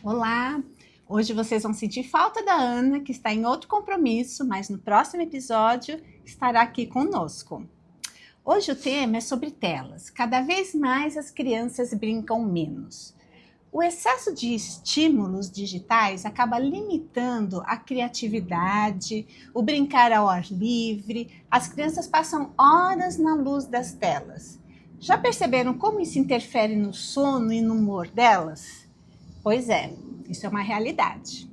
Olá! Hoje vocês vão sentir falta da Ana, que está em outro compromisso, mas no próximo episódio estará aqui conosco. Hoje o tema é sobre telas. Cada vez mais as crianças brincam menos. O excesso de estímulos digitais acaba limitando a criatividade, o brincar ao ar livre. As crianças passam horas na luz das telas. Já perceberam como isso interfere no sono e no humor delas? Pois é, isso é uma realidade.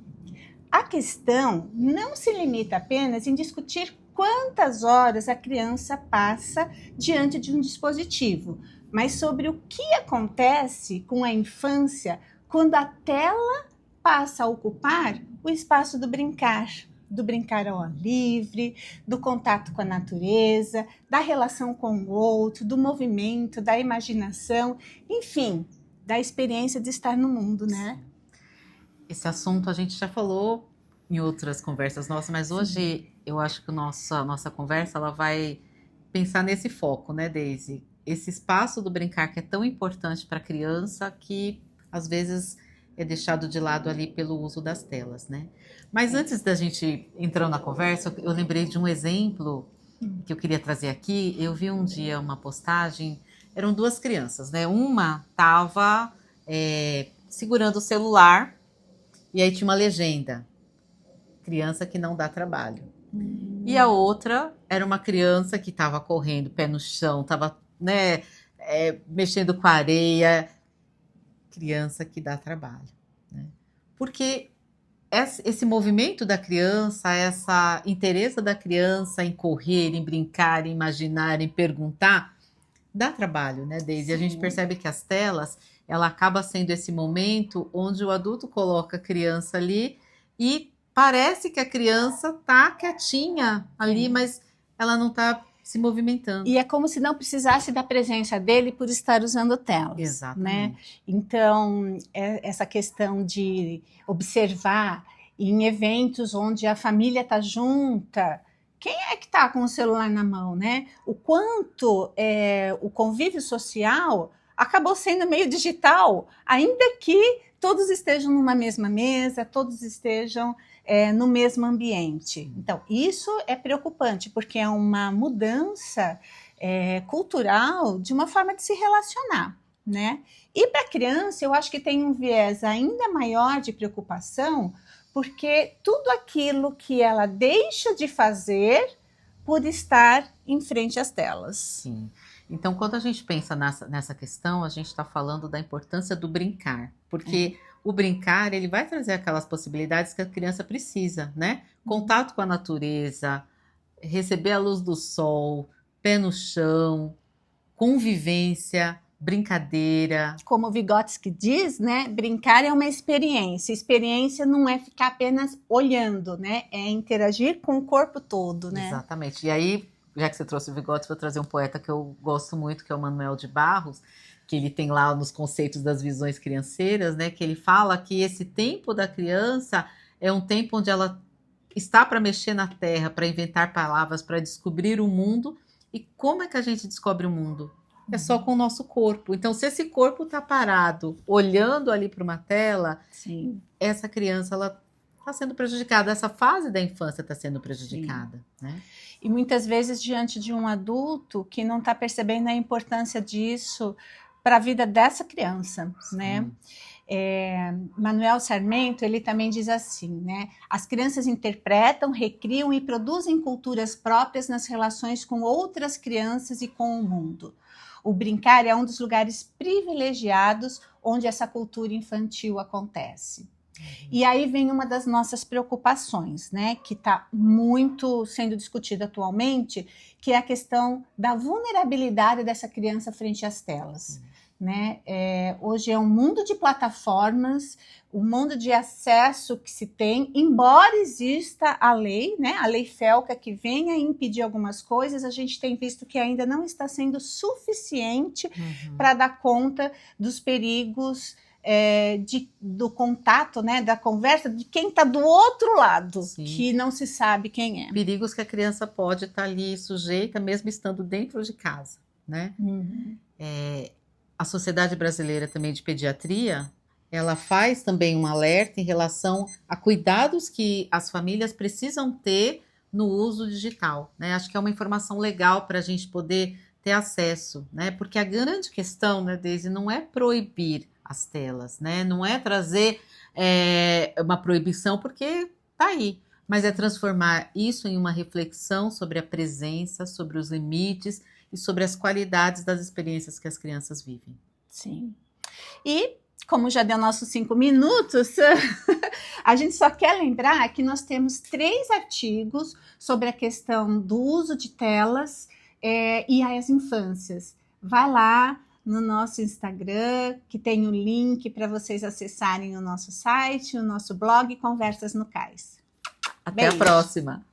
A questão não se limita apenas em discutir quantas horas a criança passa diante de um dispositivo, mas sobre o que acontece com a infância quando a tela passa a ocupar o espaço do brincar ao ar livre, do contato com a natureza, da relação com o outro, do movimento, da imaginação, enfim, da experiência de estar no mundo, né? Esse assunto a gente já falou em outras conversas nossas, mas hoje eu acho que a nossa conversa ela vai pensar nesse foco, né, Daisy? Esse espaço do brincar que é tão importante para a criança que às vezes é deixado de lado ali pelo uso das telas, né? Mas antes da gente entrar na conversa, eu lembrei de um exemplo que eu queria trazer aqui. Eu vi um dia uma postagem, eram duas crianças, né? Uma estava segurando o celular e aí tinha uma legenda: criança que não dá trabalho. E a outra era uma criança que estava correndo, pé no chão, estava, né, mexendo com a areia. Criança que dá trabalho, né? Porque esse movimento da criança, essa interesse da criança em correr, em brincar, em imaginar, em perguntar, dá trabalho, né, Deise? A gente percebe que as telas, ela acaba sendo esse momento onde o adulto coloca a criança ali e parece que a criança tá quietinha ali, mas ela não tá se movimentando. E é como se não precisasse da presença dele por estar usando telas. Exatamente. Né? Então, essa questão de observar em eventos onde a família está junta, quem é que está com o celular na mão, né? O quanto o convívio social acabou sendo meio digital, ainda que todos estejam numa mesma mesa, todos estejam no mesmo ambiente. Então, isso é preocupante, porque é uma mudança cultural de uma forma de se relacionar, né? E para a criança, eu acho que tem um viés ainda maior de preocupação, porque tudo aquilo que ela deixa de fazer por estar em frente às telas. Sim. Então, quando a gente pensa nessa questão, a gente está falando da importância do brincar, porque o brincar, ele vai trazer aquelas possibilidades que a criança precisa, né? Contato com a natureza, receber a luz do sol, pé no chão, convivência, brincadeira. Como Vygotsky diz, né? Brincar é uma experiência. Experiência não é ficar apenas olhando, né? É interagir com o corpo todo, né? Exatamente. E aí, já que você trouxe o Vygotsky, vou trazer um poeta que eu gosto muito, que é o Manuel de Barros, que ele tem lá nos conceitos das visões crianceiras, né? Que ele fala que esse tempo da criança é um tempo onde ela está para mexer na terra, para inventar palavras, para descobrir o mundo. E como é que a gente descobre o mundo? É só com o nosso corpo. Então, se esse corpo está parado, olhando ali para uma tela, Sim. essa criança ela está sendo prejudicada. Essa fase da infância está sendo prejudicada, né? E muitas vezes diante de um adulto que não está percebendo a importância disso para a vida dessa criança, né? Manuel Sarmento, ele também diz assim, né? As crianças interpretam, recriam e produzem culturas próprias nas relações com outras crianças e com o mundo. O brincar é um dos lugares privilegiados onde essa cultura infantil acontece. E aí vem uma das nossas preocupações, né, que está muito sendo discutida atualmente, que é a questão da vulnerabilidade dessa criança frente às telas. Né? Hoje é um mundo de plataformas, um mundo de acesso que se tem, embora exista a lei, né, a lei Felca, que venha impedir algumas coisas, a gente tem visto que ainda não está sendo suficiente para dar conta dos perigos do contato, né, da conversa de quem está do outro lado, sim, que não se sabe quem é. Perigos que a criança pode estar ali sujeita, mesmo estando dentro de casa, né? A Sociedade Brasileira também de Pediatria, ela faz também um alerta em relação a cuidados que as famílias precisam ter no uso digital, né? Acho que é uma informação legal para a gente poder ter acesso, né? Porque a grande questão, né, Deise, não é proibir as telas, né? Não é trazer uma proibição, porque tá aí, mas é transformar isso em uma reflexão sobre a presença, sobre os limites e sobre as qualidades das experiências que as crianças vivem. Sim. E, como já deu nossos 5 minutos, a gente só quer lembrar que nós temos 3 artigos sobre a questão do uso de telas e as infâncias. Vai lá no nosso Instagram, que tem o link para vocês acessarem o nosso site, o nosso blog Conversas no Cais. Até a próxima!